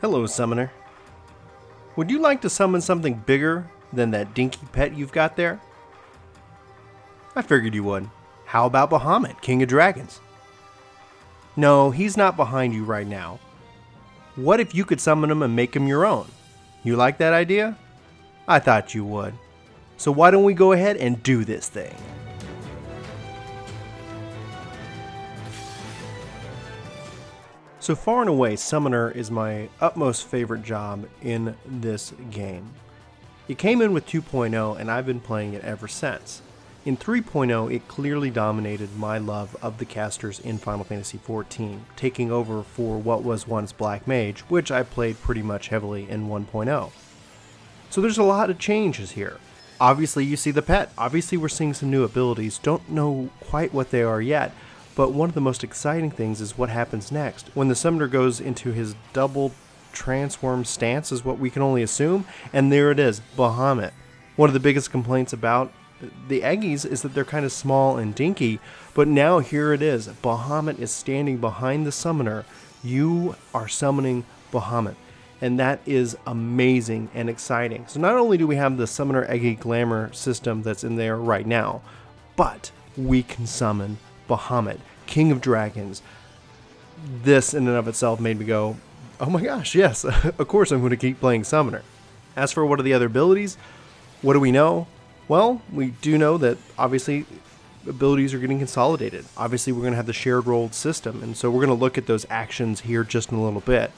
Hello, Summoner. Would you like to summon something bigger than that dinky pet you've got there? I figured you would. How about Bahamut, King of Dragons? No, he's not behind you right now. What if you could summon him and make him your own? You like that idea? I thought you would. So why don't we go ahead and do this thing? So far and away, Summoner is my utmost favorite job in this game. It came in with 2.0 and I've been playing it ever since. In 3.0, it clearly dominated my love of the casters in Final Fantasy XIV, taking over for what was once Black Mage, which I played pretty much heavily in 1.0. So there's a lot of changes here. Obviously you see the pet, obviously we're seeing some new abilities, don't know quite what they are yet, but one of the most exciting things is what happens next. When the Summoner goes into his double transform stance is what we can only assume, and there it is, Bahamut. One of the biggest complaints about the Eggies is that they're kind of small and dinky, but now here it is, Bahamut is standing behind the Summoner. You are summoning Bahamut, and that is amazing and exciting. So not only do we have the Summoner Eggie Glamour system that's in there right now, but we can summon Bahamut, King of Dragons. This in and of itself made me go, oh my gosh, yes, of course I'm going to keep playing Summoner. As for what are the other abilities, what do we know? Well, we do know that obviously abilities are getting consolidated. Obviously we're going to have the shared rolled system, and so we're going to look at those actions here just in a little bit.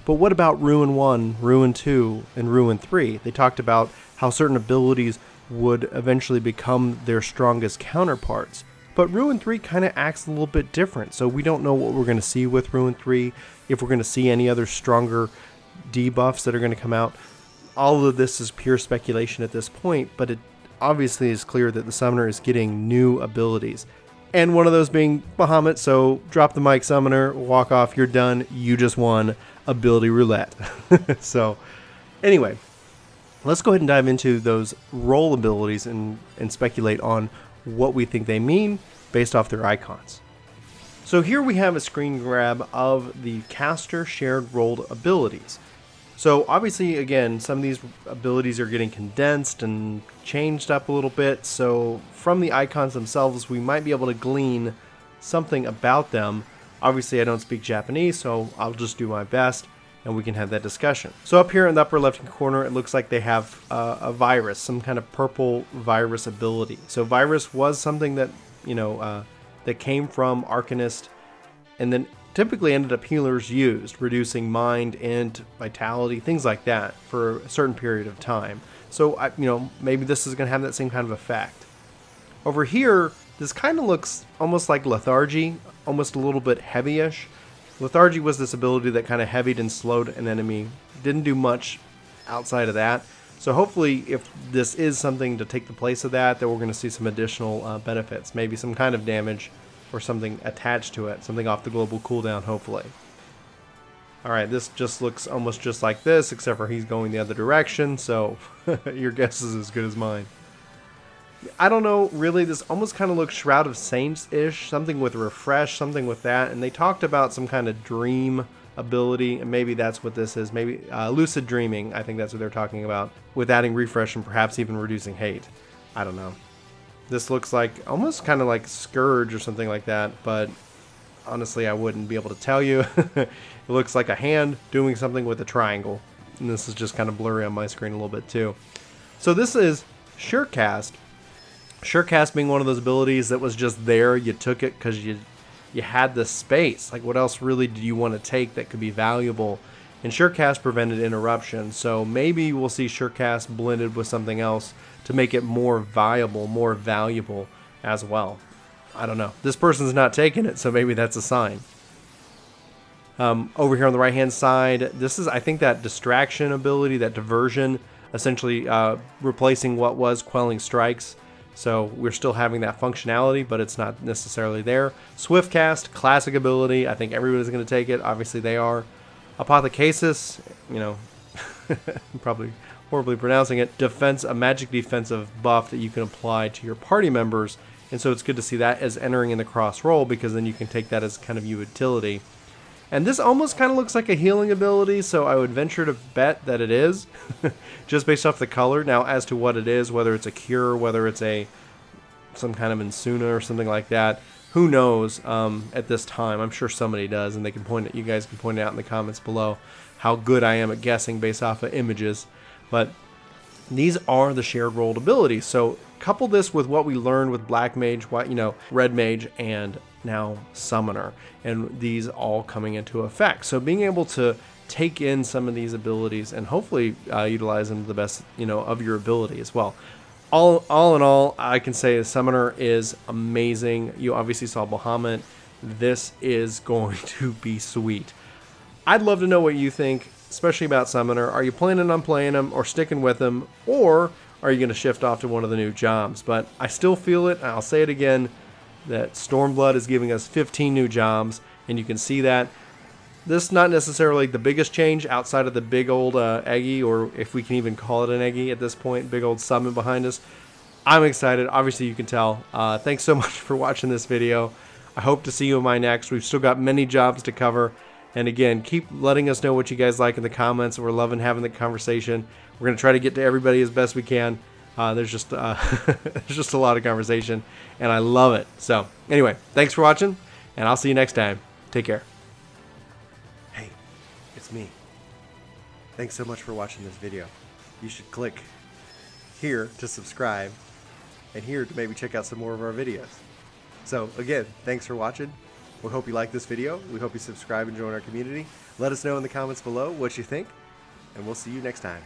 But what about Ruin 1, Ruin 2, and Ruin 3? They talked about how certain abilities would eventually become their strongest counterparts. But Ruin 3 kind of acts a little bit different, so we don't know what we're going to see with Ruin 3, if we're going to see any other stronger debuffs that are going to come out. All of this is pure speculation at this point, but it obviously is clear that the Summoner is getting new abilities. And one of those being Bahamut, so drop the mic, Summoner, walk off, you're done, you just won ability roulette. So anyway, let's go ahead and dive into those role abilities and speculate on what we think they mean based off their icons. So here we have a screen grab of the caster shared rolled abilities. So obviously, again, some of these abilities are getting condensed and changed up a little bit, so from the icons themselves we might be able to glean something about them. Obviously I don't speak Japanese, so I'll just do my best and we can have that discussion. So up here in the upper left hand corner, it looks like they have a virus, some kind of purple virus ability. So virus was something that, that came from Arcanist, and then typically ended up healers used, reducing mind, int, vitality, things like that for a certain period of time. So, maybe this is going to have that same kind of effect. Over here, this kind of looks almost like lethargy, almost a little bit heavy-ish. Lethargy was this ability that kind of heavied and slowed an enemy. Didn't do much outside of that. So hopefully, if this is something to take the place of that, then we're going to see some additional benefits. Maybe some kind of damage or something attached to it. Something off the global cooldown, hopefully. Alright, this just looks almost just like this, except for he's going the other direction. So your guess is as good as mine. I don't know, really, this almost kind of looks Shroud of Saints-ish, something with Refresh, something with that, and they talked about some kind of dream ability, and maybe that's what this is, maybe Lucid Dreaming, I think that's what they're talking about, with adding Refresh and perhaps even reducing hate. I don't know. This looks like, almost kind of like Scourge or something like that, but honestly I wouldn't be able to tell you. It looks like a hand doing something with a triangle, and this is just kind of blurry on my screen a little bit too. So this is Surecast. Surecast being one of those abilities that was just there, you took it because you had the space. Like, what else really do you want to take that could be valuable? And Surecast prevented interruption, so maybe we'll see Surecast blended with something else to make it more viable, more valuable as well. I don't know. This person's not taking it, so maybe that's a sign. Over here on the right hand side, this is, I think, that distraction ability, that diversion, essentially replacing what was Quelling Strikes. So we're still having that functionality, but it's not necessarily there. Swiftcast, classic ability. I think everybody's going to take it. Obviously they are. Apothecasis, probably horribly pronouncing it. Defense, a magic defensive buff that you can apply to your party members. And so it's good to see that as entering in the cross roll, because then you can take that as kind of utility. And this almost kind of looks like a healing ability, so I would venture to bet that it is, just based off the color. Now, as to what it is, whether it's a cure, whether it's some kind of Insuna or something like that, who knows at this time. I'm sure somebody does, and you guys can point it out in the comments below how good I am at guessing based off of images. But these are the shared rolled abilities. So couple this with what we learned with Black Mage, Red Mage, and now Summoner, and these all coming into effect. So being able to take in some of these abilities and hopefully utilize them to the best, of your ability as well. All in all, I can say the Summoner is amazing. You obviously saw Bahamut. This is going to be sweet. I'd love to know what you think, especially about Summoner. Are you planning on playing him or sticking with him, or are you going to shift off to one of the new jobs? But I still feel it, and I'll say it again, that Stormblood is giving us 15 new jobs, and you can see that. This is not necessarily the biggest change outside of the big old Eggy, or if we can even call it an Eggy at this point, big old summon behind us. I'm excited. Obviously, you can tell. Thanks so much for watching this video. I hope to see you in my next. We've still got many jobs to cover. And again, keep letting us know what you guys like in the comments. We're loving having the conversation. We're going to try to get to everybody as best we can. There's just a lot of conversation, and I love it. So anyway, thanks for watching, and I'll see you next time. Take care. Hey, it's me. Thanks so much for watching this video. You should click here to subscribe, and here to maybe check out some more of our videos. So again, thanks for watching. We hope you like this video. We hope you subscribe and join our community. Let us know in the comments below what you think, and we'll see you next time.